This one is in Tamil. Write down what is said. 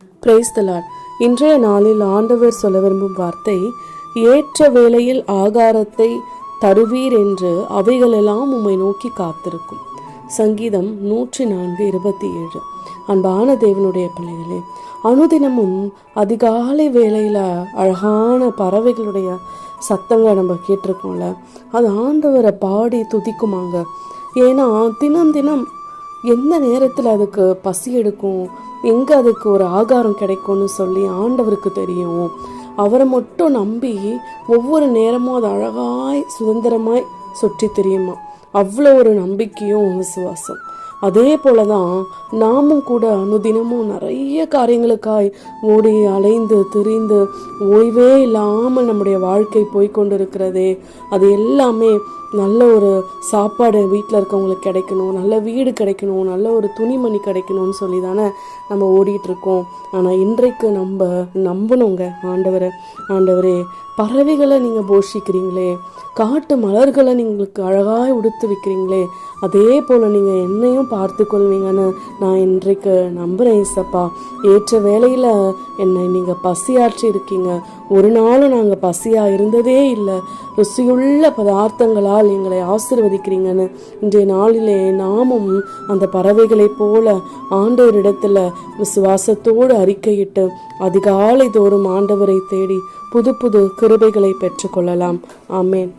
Praise the Lord. இன்றைய நாளில் ஆண்டவர் சொல்ல விரும்பும் வார்த்தை, ஏற்ற வேளையில் ஆகாரத்தை தருவீர் என்று அவைகளெல்லாம் உம்மை நோக்கி காத்திருக்கும். சங்கீதம் 104:27. அன்பான தேவனுடைய பிள்ளைகளே, அனுதினமும் அதிகாலை வேளையில் அழகான பறவைகளுடைய சத்தங்களை நம்ம கேட்டிருக்கோம்ல, அது ஆண்டவரை பாடி துதிக்குமாங்க. ஏன்னா தினம் தினம் எந்த நேரத்தில் அதுக்கு பசி எடுக்கும், எங்கே அதுக்கு ஒரு ஆகாரம் கிடைக்கும்னு சொல்லி ஆண்டவருக்கு தெரியும். அவரை மட்டும் நம்பி ஒவ்வொரு நேரமும் அது அழகாய் சுதந்திரமாய் சுற்றி தெரியுமா. அவ்வளோ ஒரு நம்பிக்கையும் விசுவாசம். அதே போல தான் நாமும் கூட அனுதினமும் நிறைய காரியங்களுக்காய் ஓடி அலைந்து திரிந்து ஓய்வே இல்லாமல் நம்முடைய வாழ்க்கை போய்கொண்டிருக்கிறதே. அது எல்லாமே நல்ல ஒரு சாப்பாடு வீட்டில் இருக்கவங்களுக்கு கிடைக்கணும், நல்ல வீடு கிடைக்கணும், நல்ல ஒரு துணிமணி கிடைக்கணும்னு சொல்லி தானே நம்ம ஓடிட்டுருக்கோம். ஆனால் இன்றைக்கு நம்ம நம்பணுங்க ஆண்டவரே, பறவைகளை நீங்கள் போஷிக்கிறீங்களே, காட்டு மலர்களை நீங்களுக்கு அழகாய் உடுத்து வைக்கிறீங்களே, அதே போல் நீங்கள் என்னையும் பார்த்து கொள்வீங்கன்னு நான் இன்றைக்கு நம்புகிறேன். ஏசப்பா, ஏற்ற வேளையில் என்னை நீங்கள் பசியாற்றி இருக்கீங்க. ஒரு நாளும் நாங்கள் பசியாக இருந்ததே இல்லை. ருசியுள்ள பதார்த்தங்களால் எங்களை ஆசீர்வதிக்கிறீங்கன்னு இன்றைய நாளிலே நாமும் அந்த பறவைகளைப் போல ஆண்டவரிடத்தில் விசுவாசத்தோடு அறிக்கையிட்டு அதிகாலை தோறும் ஆண்டவரை தேடி புது புது கிருபைகளை பெற்றுக்கொள்ளலாம். ஆமேன்.